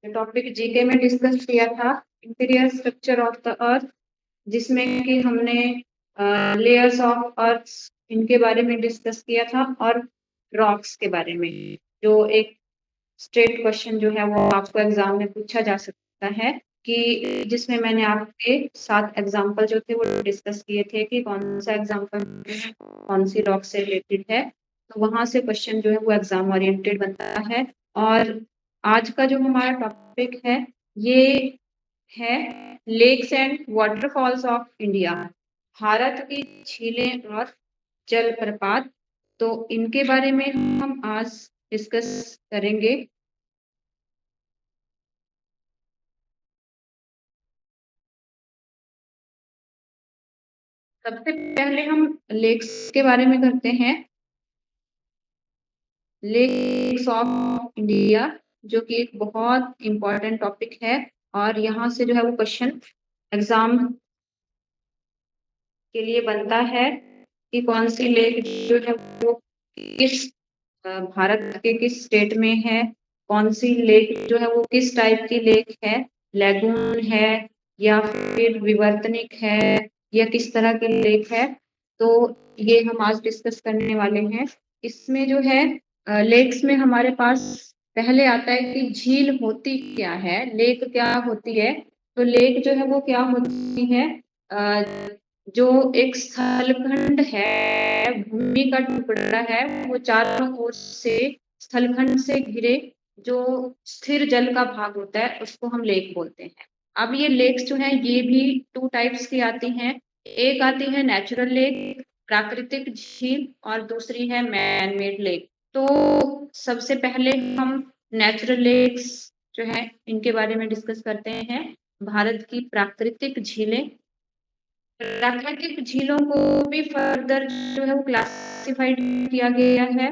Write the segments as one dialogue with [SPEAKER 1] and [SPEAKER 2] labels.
[SPEAKER 1] जो topic GK में discuss किया था, interior structure of the earth, जिसमें कि हमने लेयर्स ऑफ अर्थ इनके बारे में डिस्कस किया था और रॉक्स के बारे में, जो एक स्ट्रेट क्वेश्चन जो है वो आपको एग्जाम में पूछा जा सकता है, कि जिसमें मैंने आपके 7 एग्जाम्पल जो थे वो डिस्कस किए थे कि कौन सा एग्जाम्पल कौन सी रॉक से रिलेटेड है। तो वहां से क्वेश्चन जो है वो एग्जाम ओरिएंटेड बनता है। और आज का जो हमारा टॉपिक है ये है lakes and waterfalls of India, Bharat की झीलें और जलप्रपात। तो इनके बारे में हम आज डिस्कस करेंगे। सबसे पहले हम लेक्स के बारे में करते हैं। लेक्स ऑफ इंडिया, जो कि एक बहुत इम्पोर्टेंट टॉपिक है, और यहाँ से जो है वो क्वेश्चन एग्जाम के लिए बनता है कि कौन सी लेक जो है वो किस भारत के किस स्टेट में है, कौन सी लेक जो है वो किस टाइप की लेक है, लैगून है या फिर विवर्तनिक है या किस तरह की लेक है। तो ये हम आज डिस्कस करने वाले हैं। इसमें जो है लेक्स में हमारे पास पहले आता है कि झील होती क्या है, लेक क्या होती है। तो लेक जो है वो क्या होती है, जो एक स्थलखंड है, भूमि का टुकड़ा है, वो चारों ओर से स्थलखंड से घिरे जो स्थिर जल का भाग होता है उसको हम लेक बोलते हैं। अब ये लेक्स जो है ये भी 2 टाइप्स की आती हैं। एक आती है नेचुरल लेक, प्राकृतिक झील, और दूसरी है मैन मेड लेक। तो सबसे पहले हम नेचुरल लेक्स जो है इनके बारे में डिस्कस करते हैं। भारत की प्राकृतिक झीलें, प्राकृतिक झीलों को भी फर्दर जो है वो क्लासिफाइड किया गया है।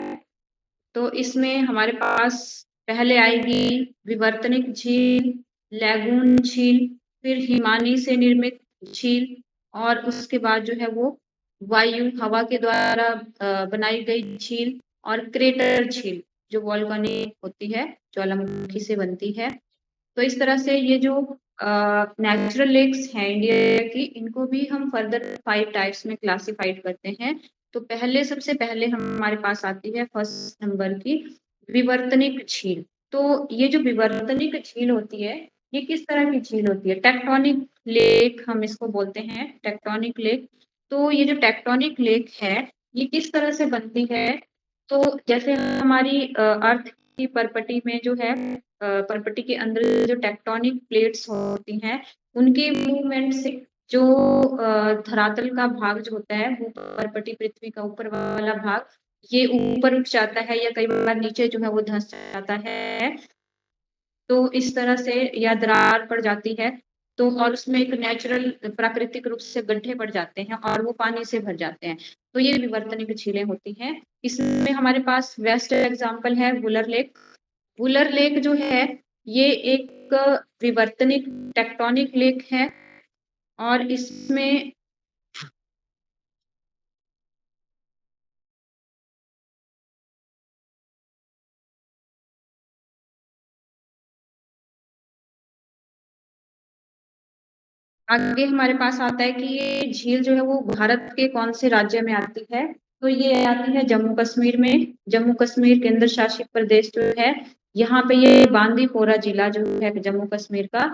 [SPEAKER 1] तो इसमें हमारे पास पहले आएगी विवर्तनिक झील, लैगून झील, फिर हिमानी से निर्मित झील, और उसके बाद जो है वो वायु हवा के द्वारा बनाई गई झील, और क्रेटर झील जो वोल्केनिक होती है, ज्वालामुखी से बनती है। तो इस तरह से ये जो नेचुरल लेक्स हैं इंडिया की, इनको भी हम फर्दर 5 टाइप्स में क्लासिफाइड करते हैं। तो सबसे पहले हमारे पास आती है फर्स्ट नंबर की विवर्तनिक झील। तो ये जो विवर्तनिक झील होती है, ये किस तरह की झील होती है? टेक्टोनिक लेक हम इसको बोलते हैं, टेक्टोनिक लेक। तो ये जो टेक्टोनिक लेक है ये किस तरह से बनती है? तो जैसे हमारी अर्थ की परपटी में जो है, परपटी के अंदर जो टेक्टोनिक प्लेट्स होती हैं, उनके मूवमेंट से जो धरातल का भाग जो होता है, वो परपटी पृथ्वी का ऊपर वाला भाग, ये ऊपर उठ जाता है या कई बार नीचे जो है वो धंस जाता है। तो इस तरह से या दरार पड़ जाती है, तो और उसमें एक नेचुरल प्राकृतिक रूप से गड्ढे पड़ जाते हैं और वो पानी से भर जाते हैं। तो ये विवर्तनिक झीलें होती हैं। इसमें हमारे पास बेस्ट एग्जाम्पल है वुलर लेक। वुलर लेक जो है ये एक विवर्तनिक टेक्टोनिक लेक है, और इसमें आगे हमारे पास आता है कि ये झील जो है वो भारत के कौन से राज्य में आती है। तो ये आती है जम्मू कश्मीर में। जम्मू कश्मीर केंद्र शासित प्रदेश जो है, यहाँ पे ये बांदीपोरा जिला जो है जम्मू कश्मीर का,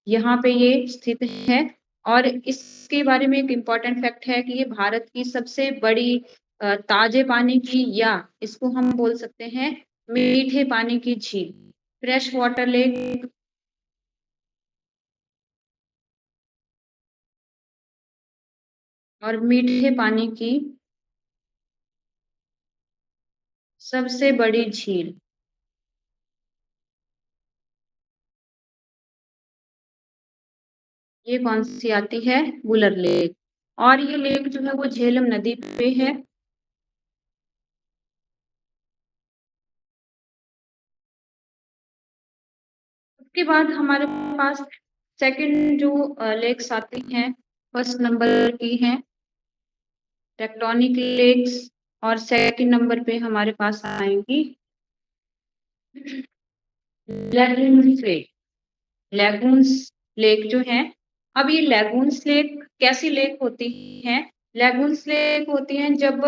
[SPEAKER 1] यहाँ पे ये स्थित है। और इसके बारे में एक इम्पॉर्टेंट फैक्ट है कि ये भारत की सबसे बड़ी ताजे पानी की, या इसको हम बोल सकते हैं मीठे पानी की झील, फ्रेश वाटर लेक, और मीठे पानी की सबसे बड़ी झील। ये कौन सी आती है? वुलर लेक। और ये लेक जो है वो झेलम नदी पे है। उसके बाद हमारे पास सेकंड जो लेक्स आती हैं, फर्स्ट नंबर की हैं टेक्टोनिक लेक्स, और सेकंड नंबर पे हमारे पास आएंगी लैगून लेक। लेगून्स लेक जो है, अब ये लेगून्स लेक कैसी लेक होती हैं? लेगून्स लेक होती हैं जब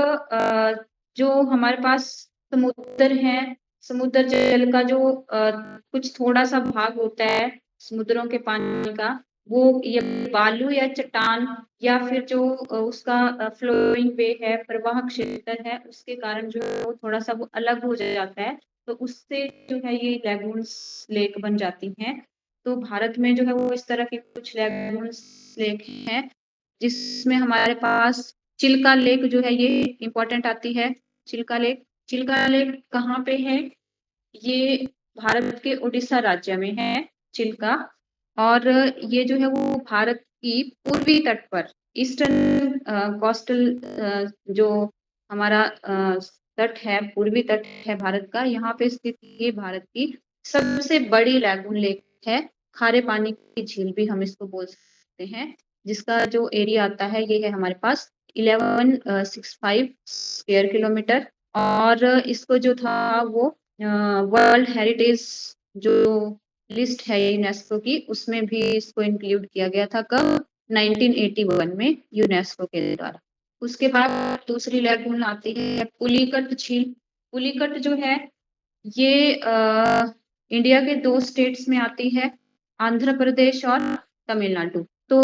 [SPEAKER 1] जो हमारे पास समुद्र है, समुद्र जल का जो कुछ थोड़ा-सा भाग होता है समुद्रों के पानी का, वो ये बालू या चट्टान या फिर जो उसका फ्लोइंग वे है, प्रवाह क्षेत्र है, उसके कारण जो है वो थोड़ा-सा वो अलग हो जाता है, तो उससे जो है ये लेगून्स लेक बन जाती हैं। तो भारत में जो है वो इस तरह के कुछ लेगून्स लेक हैं, जिसमें हमारे पास चिल्का लेक जो है ये इम्पोर्टेंट आती है। चिल्का लेक कहाँ पे है? ये भारत के उड़ीसा राज्य में है चिल्का, और ये जो है वो भारत की पूर्वी तट पर ईस्टर्न कोस्टल जो हमारा तट है, पूर्वी तट है भारत का, यहाँ पे स्थित ये भारत की सबसे बड़ी लेगून लेक है। खारे पानी की झील भी हम इसको बोल सकते हैं, जिसका जो एरिया आता है ये है हमारे पास 1165 स्क्वायर किलोमीटर, और इसको जो था वो वर्ल्ड हेरिटेज जो लिस्ट है यूनेस्को की, उसमें भी इसको इंक्लूड किया गया था कब? 1981 में यूनेस्को के द्वारा। उसके बाद दूसरी लेगून आती है पुलिकट झील। पुलिकट जो है ये इंडिया के 2 स्टेट्स में आती है, आंध्र प्रदेश और तमिलनाडु। तो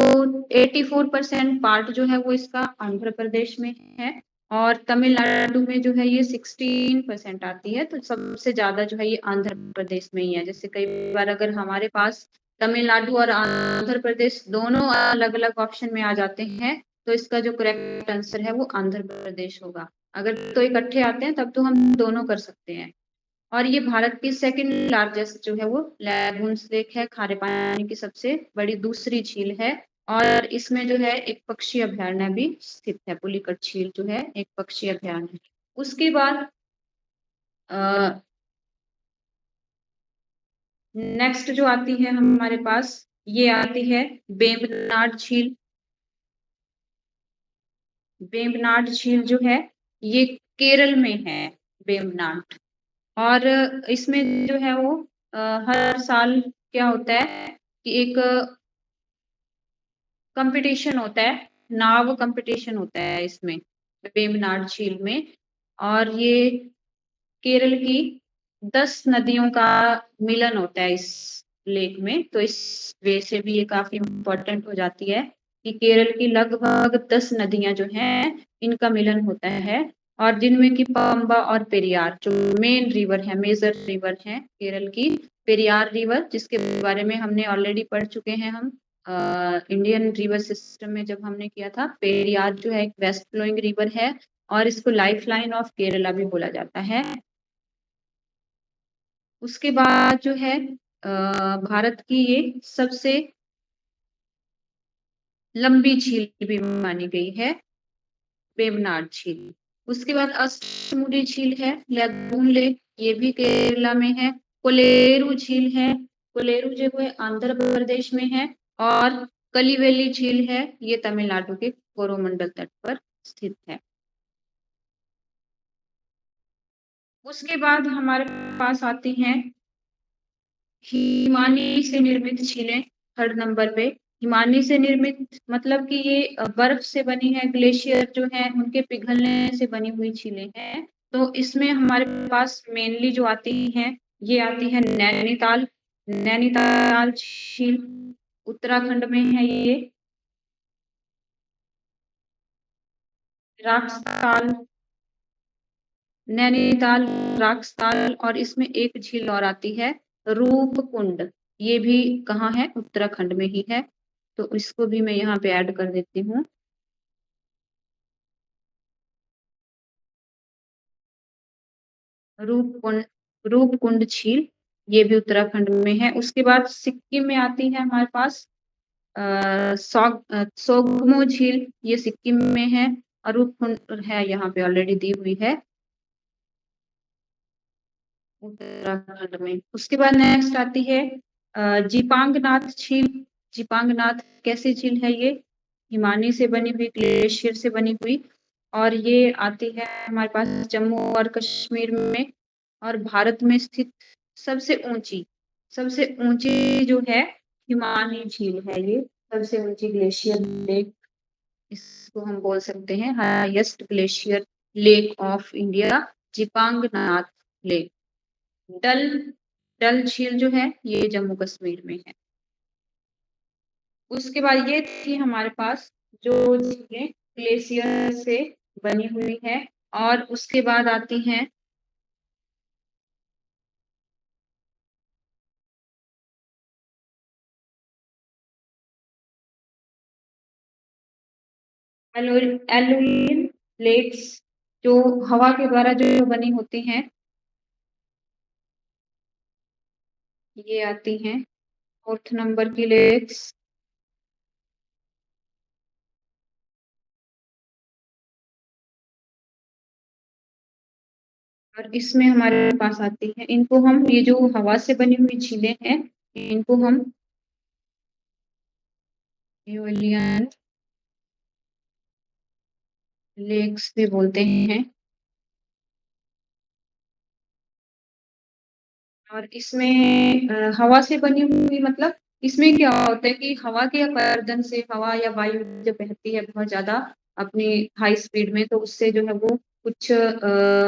[SPEAKER 1] 84% पार्ट जो है वो इसका आंध्र प्रदेश में है, और तमिलनाडु में जो है ये 16% आती है, तो सबसे ज़्यादा जो है ये आंध्र प्रदेश में ही है। जैसे कई बार अगर हमारे पास तमिलनाडु और आंध्र प्रदेश दोनों अलग-अलग ऑप्शन में आ जाते हैं, तो इसका जो करेक्ट आंसर है वो आंध्र प्रदेश होगा। अगर तो इकट्ठे आते हैं तब तो हम दोनों कर सकते हैं। और ये भारत की सेकंड लार्जेस्ट जो है वो लेगून्स लेक है, खारे पानी की सबसे बड़ी दूसरी झील है, और इसमें जो है एक पक्षी अभयारण्य भी स्थित है। पुलिकट झील जो है एक पक्षी अभयारण्य है। उसके बाद नेक्स्ट जो आती है हमारे पास, ये आती है वेम्बनाड झील। वेम्बनाड झील जो है ये केरल में है, वेम्बनाड। और इसमें जो है वो हर साल क्या होता है कि एक कंपटीशन होता है, नाव कंपटीशन होता है इसमें, वेम्बनाड झील में, और ये केरल की 10 नदियों का मिलन होता है इस लेक में, तो इस वे से भी ये काफ़ी इम्पोर्टेंट हो जाती है कि केरल की लगभग 10 नदियाँ जो हैं, इनका मिलन होता है, और जिनमें कि पंबा और पेरियार जो मेन रिवर है, मेजर रिवर हैं केरल की, पेरियार रिवर जिसके बारे में हमने ऑलरेडी पढ़ चुके हैं हम इंडियन रिवर सिस्टम में जब हमने किया था। पेरियार जो है एक वेस्ट फ्लोइंग रिवर है, और इसको लाइफलाइन ऑफ केरला भी बोला जाता है। उसके बाद जो है भारत की ये सबसे लंबी झील भी मानी गई है, वेम्बनाड झील। उसके बाद अष्टमुडी झील है, लेगून लेक, ये भी केरला में है। कोलेरू झील है, कोलेरू जो है आंध्र प्रदेश में है, और कलिवेली झील है, ये तमिलनाडु के कोरोमंडल तट पर स्थित है। उसके बाद हमारे पास आती हैं हिमानी से निर्मित झीलें, थर्ड नंबर पे। हिमानी से निर्मित मतलब कि ये बर्फ से बनी है, ग्लेशियर जो है उनके पिघलने से बनी हुई झीलें हैं। तो इसमें हमारे पास मेनली जो आती हैं, ये आती है नैनीताल। नैनीताल झील उत्तराखंड में है ये। राक्सताल, नैनीताल, राक्सताल, और इसमें एक झील और आती है रूपकुंड। ये भी कहाँ है? उत्तराखंड में ही है। तो इसको भी मैं यहाँ पे ऐड कर देती हूँ। रूपकुंड, रूपकुंड झील, ये भी उत्तराखंड में है। उसके बाद सिक्किम में आती है हमारे पास सोगमो झील, ये सिक्किम में है, और रूपकुंड है यहाँ पे ऑलरेडी दी हुई है उत्तराखंड में। उसके बाद नेक्स्ट आती है जीपांगनाथ झील। जीपांगनाथ कैसी झील है ये? हिमानी से बनी हुई, ग्लेशियर से बनी हुई, और ये आती है हमारे पास जम्मू और कश्मीर में, और भारत में स्थित सबसे ऊंची जो है हिमानी झील है ये, सबसे ऊँची ग्लेशियर लेक इसको हम बोल सकते हैं, highest glacier lake of India, Jipangnath lake. Dal Dal झील जो है ये जम्मू कश्मीर में है। उसके बाद ये थी हमारे पास जो झीलें ग्लेशियर से बनी हुई है, और उसके बाद आती हैं एलुइन लेक्स, जो हवा के द्वारा जो बनी होती हैं, ये आती हैं 4th नंबर की लेक्स। और इसमें हमारे पास आती है, इनको हम, ये जो हवा से बनी हुई झीलें हैं, इनको हम एओलियन लेक्स भी बोलते हैं। और इसमें हवा से बनी हुई मतलब इसमें क्या होता है कि हवा के अपरदन से, हवा या वायु जब बहती है बहुत ज़्यादा अपनी हाई स्पीड में, तो उससे जो है वो कुछ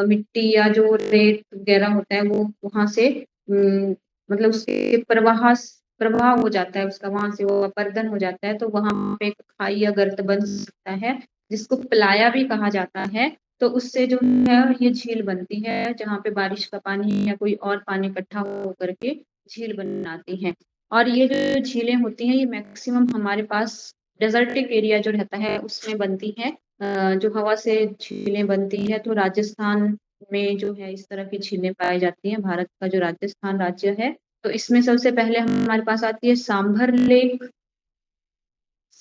[SPEAKER 1] मिट्टी या जो रेत वगैरह होता है वो वहाँ से मतलब उसके प्रवाह हो जाता है उसका, वहाँ से वो अपरदन हो जाता है, तो वहाँ पे एक खाई या गर्त बन सकता है, जिसको प्लाया भी कहा जाता है। तो उससे जो है ये झील बनती है, जहाँ पे बारिश का पानी या कोई और पानी इकट्ठा हो करके झील बनाती हैं। और ये जो झीलें होती हैं ये मैक्सिमम हमारे पास डेजर्टिक एरिया जो रहता है उसमें बनती हैं। जो हवा से झीलें बनती हैं, तो राजस्थान में जो है इस तरह की झीलें पाई जाती हैं। भारत का जो राजस्थान राज्य है, तो इसमें सबसे पहले हमारे पास आती है सांभर लेक।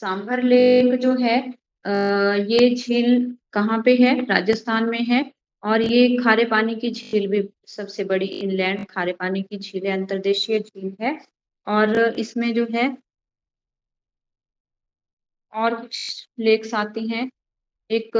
[SPEAKER 1] सांभर लेक जो है ये झील कहाँ पे है? राजस्थान में है, और ये खारे पानी की झील भी सबसे बड़ी इनलैंड खारे पानी की झील है, अंतर्देशीय झील है। और इसमें जो है और कुछ लेक्स आती हैं। एक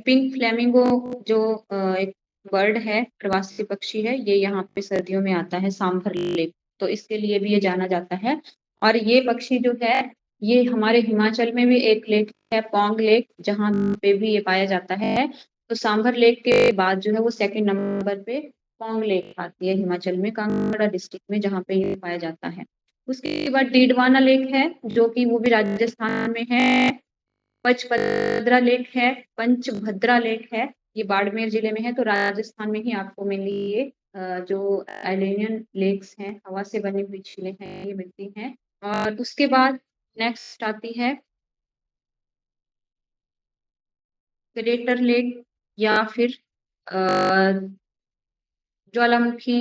[SPEAKER 1] पिंक फ्लेमिंगो जो एक बर्ड है, प्रवासी पक्षी है, ये यहाँ पे सर्दियों में आता है सांभर लेक, तो इसके लिए भी ये जाना जाता है। और ये पक्षी जो है ये हमारे हिमाचल में भी एक लेक है, पोंग लेक, जहाँ पे भी ये पाया जाता है। तो सांभर लेक के बाद जो है वो सेकंड नंबर पे पोंग लेक आती है हिमाचल में, कांगड़ा डिस्ट्रिक्ट में, जहाँ पे ये पाया जाता है। उसके बाद डीडवाना लेक है, जो कि वो भी राजस्थान में है। पचभद्रा लेक है, पंचभद्रा लेक है, ये बाड़मेर जिले में है, तो राजस्थान में ही आपको मिली ये जो एलियन लेक्स हैं, हवा से बनी हुई झीलें हैं, ये मिलती हैं। और उसके बाद नेक्स्ट आती है क्रेटर लेक, या फिर ज्वालामुखी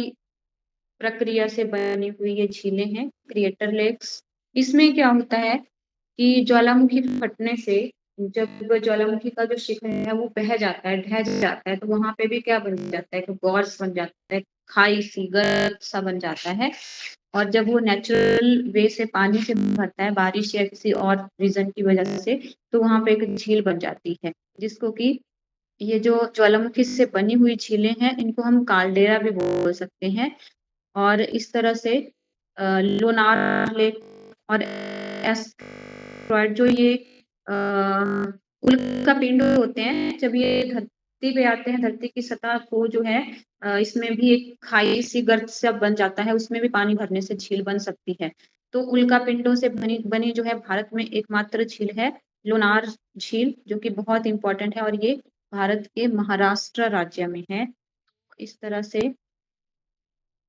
[SPEAKER 1] प्रक्रिया से बनी हुई ये झीलें हैं, क्रिएटर लेक्स। इसमें क्या होता है कि ज्वालामुखी फटने से जब ज्वालामुखी का जो शिखर है वो बह जाता है, ढह जाता है, तो वहाँ पे भी क्या बन जाता है कि गॉर्स बन जाता है, खाई सी गर्त सा बन जाता है। और जब वो नेचुरल वे से पानी से भरता है, बारिश या किसी और रीजन की वजह से, तो वहाँ पे एक झील बन जाती है, जिसको कि ये जो ज्वालामुखी से बनी हुई झीलें हैं, इनको हम काल्डेरा भी बोल सकते हैं। और इस तरह से लोनार लेक और एस्टेरॉयड जो ये उल्कापिंड होते हैं, जब ये धरती पे आते हैं, धरती की सतह को जो है इसमें भी एक खाई सी गर्त सा बन जाता है, उसमें भी पानी भरने से झील बन सकती है। तो उल्कापिंडों से बनी बनी जो है भारत में एकमात्र झील है लोनार झील, जो कि बहुत इंपॉर्टेंट है, और ये भारत के महाराष्ट्र राज्य में है। इस तरह से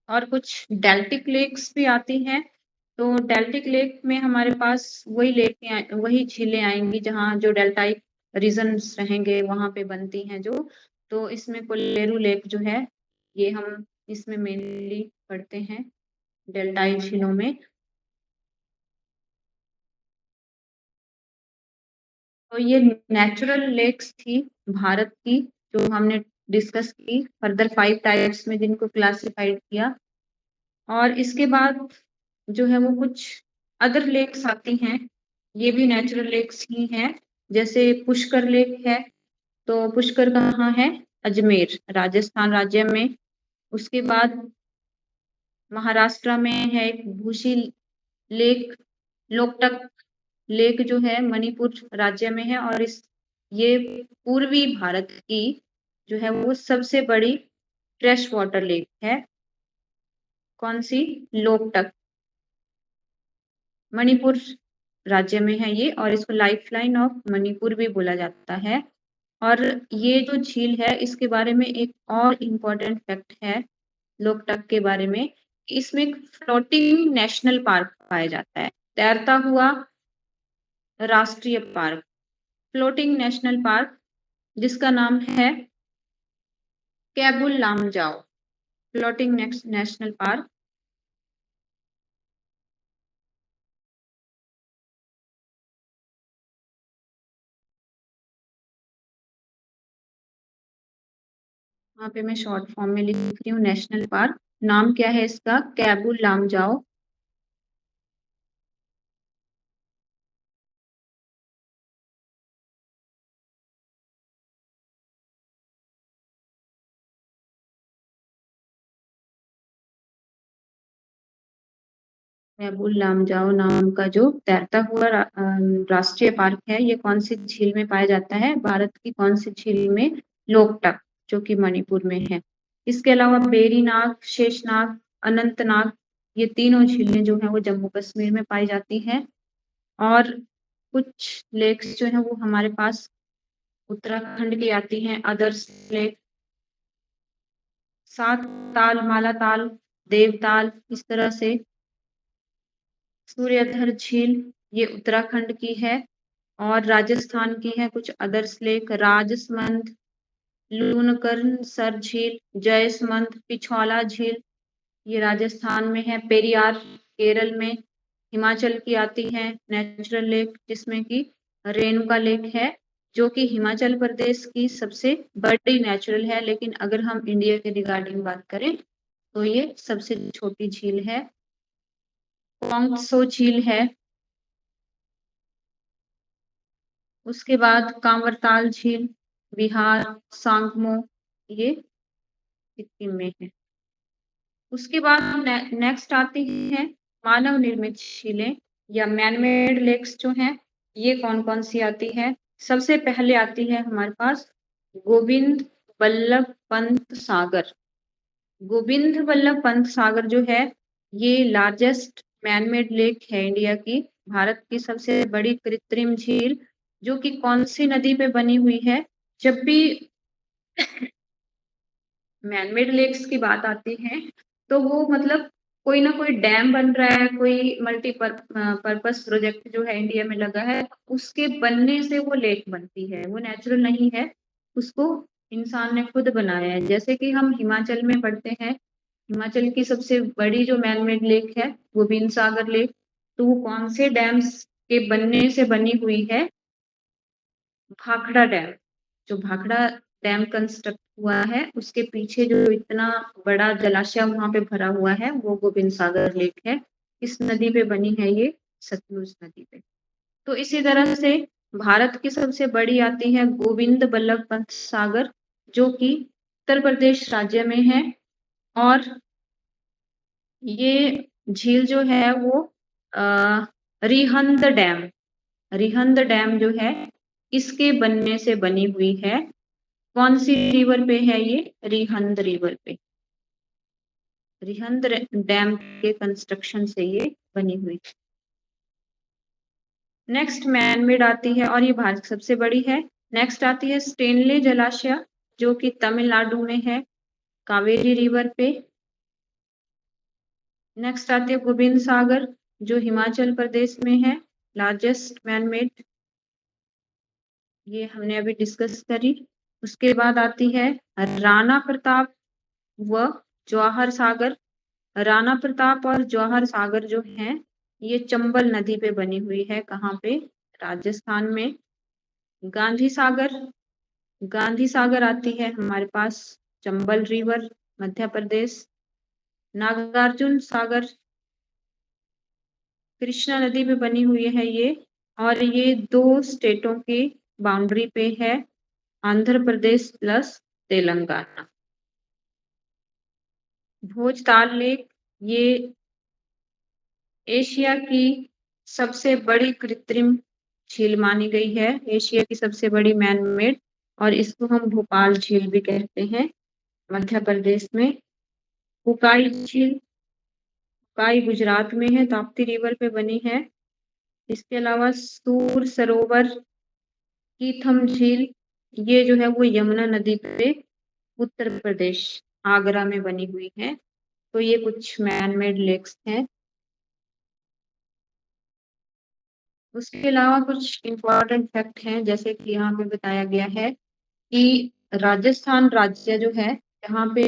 [SPEAKER 1] और कुछ डेल्टिक लेक्स भी आती हैं। तो डेल्टिक लेक में हमारे पास वही झीलें आएँगी जहाँ जो डेल्टाइक रीजन्स रहेंगे वहाँ पे बनती हैं जो। तो इसमें कोलेरू लेक जो है, ये हम इसमें मेनली पढ़ते हैं, डेल्टाइक झीलों में। तो ये नेचुरल लेक्स थी भारत की, जो हमने डिस्कस की, फर्दर 5 टाइप्स में जिनको क्लासिफाइड किया। और इसके बाद जो है वो कुछ अदर लेक्स आती हैं, ये भी नेचुरल लेक्स ही हैं, जैसे पुष्कर लेक है। तो पुष्कर कहाँ है? अजमेर, राजस्थान राज्य में। उसके बाद महाराष्ट्र में है एक भूशी लेक लोकटक लेक जो है मणिपुर राज्य में है और ये पूर्वी भारत की जो है वो सबसे बड़ी फ्रेश वाटर लेक है। कौन सी? लोकटक, मणिपुर राज्य में है ये, और इसको लाइफलाइन ऑफ मणिपुर भी बोला जाता है। और ये जो झील है इसके बारे में एक और इम्पोर्टेंट फैक्ट है लोकटक के बारे में, इसमें एक फ्लोटिंग नेशनल पार्क पाया जाता है, तैरता हुआ राष्ट्रीय पार्क, फ्लोटिंग नेशनल पार्क, जिसका नाम है Keibul Lamjao floating national park. वहाँ पे मैं शॉर्ट फॉर्म में लिख रही हूँ नेशनल पार्क। नाम क्या है इसका? कैबुल लामजाओ। कैबुल लामजाओ नाम का जो तैरता हुआ राष्ट्रीय पार्क है, ये कौन सी झील में पाया जाता है? भारत की कौन सी झील में? लोकटक, जो कि मणिपुर में है। इसके अलावा बेरीनाग, शेषनाग, अनंतनाग, ये तीनों झीलें जो है वो जम्मू कश्मीर में पाई जाती हैं। और कुछ लेक्स जो है वो हमारे पास उत्तराखंड की आती हैं। अदर्स लेक, सात ताल, माला ताल, देवताल, इस तरह से। सूर्यधर झील ये उत्तराखंड की है और राजस्थान की है। कुछ अदर्स लेक, राजसमंद, लूनकर्ण सर झील, जयसमंद, पिछौला झील, ये राजस्थान में है। पेरियार केरल में। हिमाचल की आती है नेचुरल लेक, जिसमें कि रेणुका लेक है, जो कि हिमाचल प्रदेश की सबसे बड़ी नेचुरल है, लेकिन अगर हम इंडिया के रिगार्डिंग बात करें तो ये सबसे छोटी झील है। पोंगसो झील है। उसके बाद कांवरताल झील बिहार, सांगमो, ये सिक्किम में है। उसके बाद नेक्स्ट आती है मानव निर्मित झीलें या मैनमेड लेक्स जो हैं, ये कौन कौन सी आती है? सबसे पहले आती है हमारे पास गोविंद बल्लभ पंत सागर। गोविंद बल्लभ पंत सागर जो है ये लार्जेस्ट मैनमेड लेक है इंडिया की, भारत की सबसे बड़ी कृत्रिम झील, जो कि कौन सी नदी पे बनी हुई है? जब भी मैनमेड लेक्स की बात आती है तो वो मतलब कोई ना कोई डैम बन रहा है, कोई पर्पस प्रोजेक्ट जो है इंडिया में लगा है, उसके बनने से वो लेक बनती है, वो नेचुरल नहीं है, उसको इंसान ने खुद बनाया है। जैसे कि हम हिमाचल में पढ़ते हैं, हिमाचल की सबसे बड़ी जो मैनमेड लेक है गोबिंद सागर लेक, तो वो कौन से डैम्स के बनने से बनी हुई है? भाखड़ा डैम। जो भाखड़ा डैम कंस्ट्रक्ट हुआ है उसके पीछे जो इतना बड़ा जलाशय वहां पे भरा हुआ है वो गोबिंद सागर लेक है। इस नदी पे बनी है ये, सतलुज नदी पे। तो इसी तरह से भारत की सबसे बड़ी आती है गोविंद बल्लभ पंत सागर, जो कि उत्तर प्रदेश राज्य में है। और ये झील जो है वो रिहंद डैम, रिहंद डैम जो है इसके बनने से बनी हुई है। कौन सी रिवर पे है ये? रिहंद रिवर पे। रिहंद डैम के कंस्ट्रक्शन से ये बनी हुई। नेक्स्ट मैनमेड आती है और ये भारत की सबसे बड़ी है। नेक्स्ट आती है स्टेनले जलाशय, जो कि तमिलनाडु में है, कावेरी रिवर पे। नेक्स्ट आती है गोविंद सागर, जो हिमाचल प्रदेश में है, लार्जेस्ट मैनमेड, ये हमने अभी डिस्कस करी। उसके बाद आती है राणा प्रताप व जवाहर सागर। राणा प्रताप और जवाहर सागर जो हैं ये चंबल नदी पे बनी हुई है। कहाँ पे? राजस्थान में। गांधी सागर, गांधी सागर आती है हमारे पास चंबल रिवर, मध्य प्रदेश। नागार्जुन सागर कृष्णा नदी पे बनी हुई है ये, और ये दो स्टेटों की बाउंड्री पे है, आंध्र प्रदेश प्लस तेलंगाना। भोजताल लेक, ये एशिया की सबसे बड़ी कृत्रिम झील मानी गई है, एशिया की सबसे बड़ी मैन मेड, और इसको हम भोपाल झील भी कहते हैं, मध्य प्रदेश में। उकाई झील, उकाई गुजरात में है, ताप्ती रिवर पे बनी है। इसके अलावा सूर सरोवर, कीथम झील, ये जो है वो यमुना नदी पे उत्तर प्रदेश, आगरा में बनी हुई है। तो ये कुछ मैन मेड लेक्स हैं। उसके अलावा कुछ इम्पोर्टेंट फैक्ट हैं, जैसे कि यहाँ पे बताया गया है कि राजस्थान राज्य जो है, यहाँ पे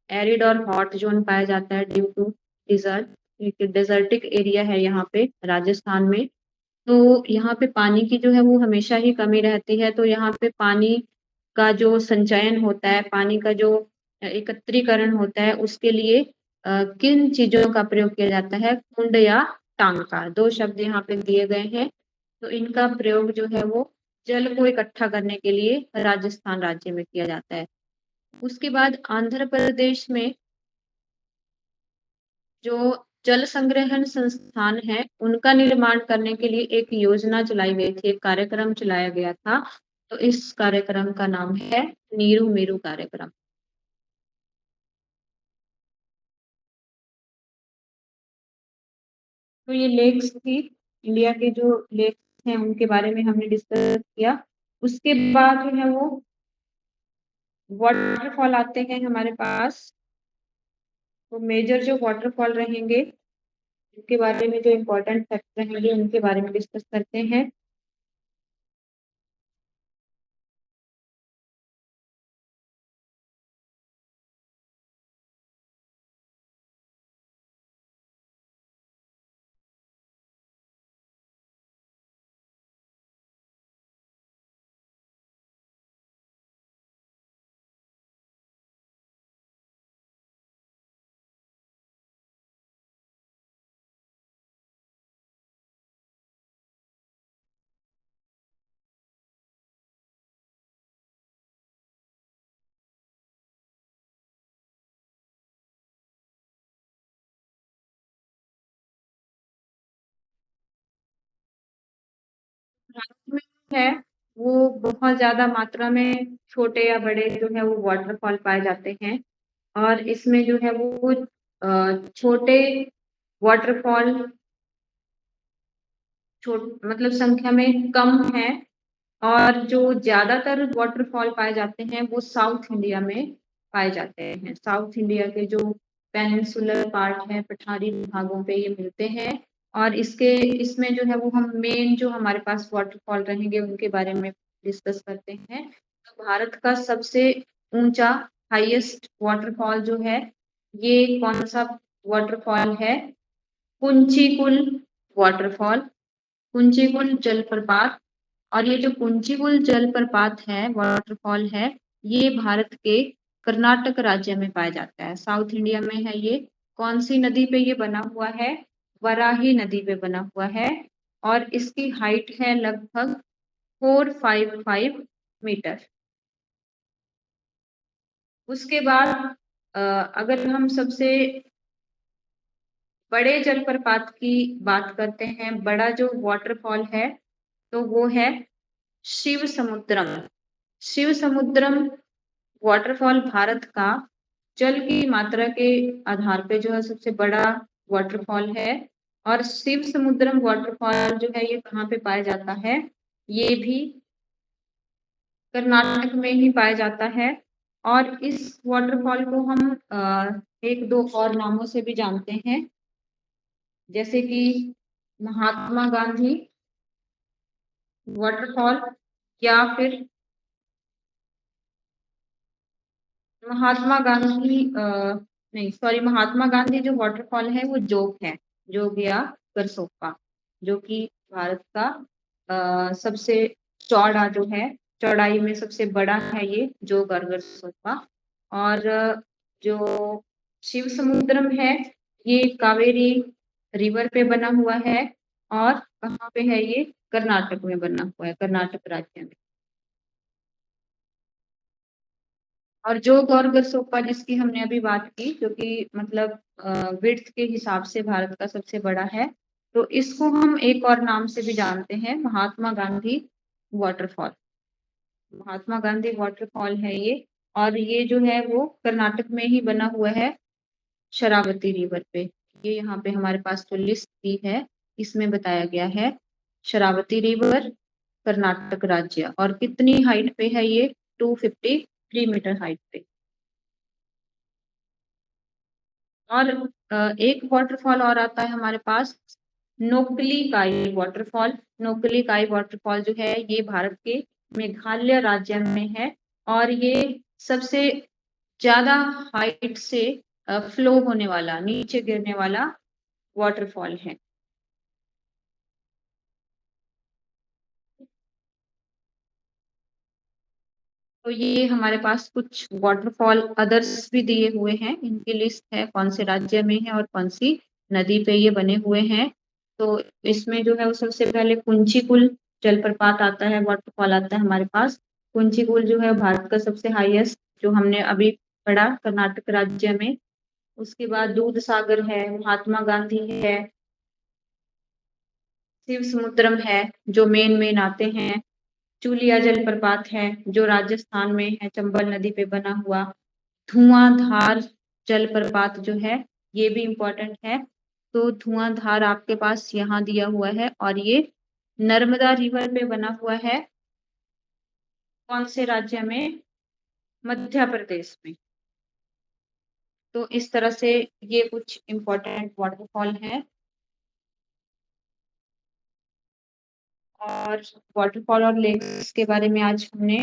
[SPEAKER 1] एरिड और हॉट जोन पाया जाता है ड्यू टू डिजर्ट, एक डेजर्टिक एरिया है यहाँ पे राजस्थान में। तो यहाँ पे पानी की जो है वो हमेशा ही कमी रहती है, तो यहाँ पे पानी का जो संचयन होता है, पानी का जो एकत्रीकरण होता है, उसके लिए किन चीजों का प्रयोग किया जाता है? कुंड या टांका, दो शब्द यहाँ पे दिए गए हैं। तो इनका प्रयोग जो है वो जल को इकट्ठा करने के लिए राजस्थान राज्य में किया जाता है। उसके बाद आंध्र प्रदेश में जो जल संग्रहण संस्थान है, उनका निर्माण करने के लिए एक योजना चलाई गई थी, एक कार्यक्रम चलाया गया था। तो इस कार्यक्रम का नाम है नीरू मीरू कार्यक्रम। तो ये लेक्स थी, इंडिया के जो लेक्स हैं उनके बारे में हमने डिस्कस किया। उसके बाद जो है वो वाटरफॉल आते हैं हमारे पास। तो मेजर जो वाटरफॉल रहेंगे, उनके बारे में जो इम्पोर्टेंट फैक्ट रहेंगे, उनके बारे में डिस्कस करते हैं। भारत में है वो बहुत ज्यादा मात्रा में छोटे या बड़े जो है वो वाटरफॉल पाए जाते हैं, और इसमें जो है वो छोटे वाटरफॉल मतलब संख्या में कम है, और जो ज्यादातर वाटरफॉल पाए जाते हैं वो साउथ इंडिया में पाए जाते हैं। साउथ इंडिया के जो पेनिनसुलर पार्ट है, पठारी भागों पे ये मिलते हैं। और इसमें जो है वो हम मेन जो हमारे पास वाटरफॉल रहेंगे उनके बारे में डिस्कस करते हैं। तो भारत का सबसे ऊंचा हाईएस्ट वाटरफॉल जो है, ये कौन सा वाटरफॉल है? कुंचिकुल वाटरफॉल, कुंचिकुल जलप्रपात। और ये जो कुंचिकुल जलप्रपात है, वाटरफॉल है, ये भारत के कर्नाटक राज्य में पाया जाता है, साउथ इंडिया में है ये। कौन सी नदी पे ये बना हुआ है? वराही नदी पे बना हुआ है, और इसकी हाइट है लगभग 455 मीटर। उसके बाद अगर हम सबसे बड़े जलप्रपात की बात करते हैं, बड़ा जो वाटरफॉल है, तो वो है शिव समुद्रम। शिव समुद्रम वाटरफॉल भारत का जल की मात्रा के आधार पे जो है सबसे बड़ा वाटरफॉल है। और शिव समुद्रम वाटरफॉल जो है ये कहाँ पे पाया जाता है? ये भी कर्नाटक में ही पाया जाता है। और इस वाटरफॉल को हम एक दो और नामों से भी जानते हैं, जैसे कि महात्मा गांधी वाटरफॉल, या फिर महात्मा गांधी नहीं सॉरी, महात्मा गांधी जो वाटरफॉल है वो जोग है, जोग या करसोपा, जो कि भारत का सबसे चौड़ा जो है, चौड़ाई में सबसे बड़ा है ये जोग और करसोपा। और जो शिव समुद्रम है, ये कावेरी रिवर पे बना हुआ है, और कहाँ पे है ये? कर्नाटक में बना हुआ है, कर्नाटक राज्य में। और जो गौरगसोपा जिसकी हमने अभी बात की, जो कि मतलब विड्थ के हिसाब से भारत का सबसे बड़ा है, तो इसको हम एक और नाम से भी जानते हैं, महात्मा गांधी वाटरफॉल। महात्मा गांधी वाटरफॉल है ये, और ये जो है वो कर्नाटक में ही बना हुआ है, शरावती रिवर पे। ये यहाँ पे हमारे पास जो लिस्ट दी है, इसमें बताया गया है शरावती रिवर, कर्नाटक राज्य, और कितनी हाइट पे है ये? 253 मीटर हाइट पे। और एक वाटरफॉल और आता है हमारे पास, नोकली काई वाटरफॉल। नोकली काई वाटरफॉल जो है ये भारत के मेघालय राज्य में है, और ये सबसे ज्यादा हाइट से फ्लो होने वाला, नीचे गिरने वाला वाटरफॉल है। तो ये हमारे पास कुछ वाटरफॉल अदर्स भी दिए हुए हैं, इनकी लिस्ट है कौन से राज्य में है और कौन सी नदी पे ये बने हुए हैं। तो इसमें जो है वो सबसे पहले कुंचिकुल जलप्रपात आता है, वाटरफॉल आता है हमारे पास। कुंचिकुल जो है भारत का सबसे हाईएस्ट, जो हमने अभी पढ़ा, कर्नाटक राज्य में। उसके बाद दूध सागर है, महात्मा गांधी है, शिव समुद्रम है, जो मेन आते हैं। चूलिया जलप्रपात है, जो राजस्थान में है, चंबल नदी पे बना हुआ। धुआंधार जलप्रपात जो है, ये भी इम्पोर्टेंट है। तो धुआंधार आपके पास यहाँ दिया हुआ है, और ये नर्मदा रिवर पे बना हुआ है, कौन से राज्य में? मध्य प्रदेश में। तो इस तरह से ये कुछ इम्पोर्टेंट वाटरफॉल है। और वाटरफॉल और लेक्स के बारे में आज हमने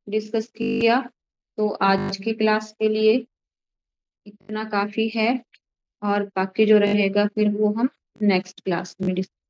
[SPEAKER 1] डिस्कस किया। तो आज की क्लास के लिए इतना काफी है, और बाकी जो रहेगा फिर वो हम नेक्स्ट क्लास में डिस्कस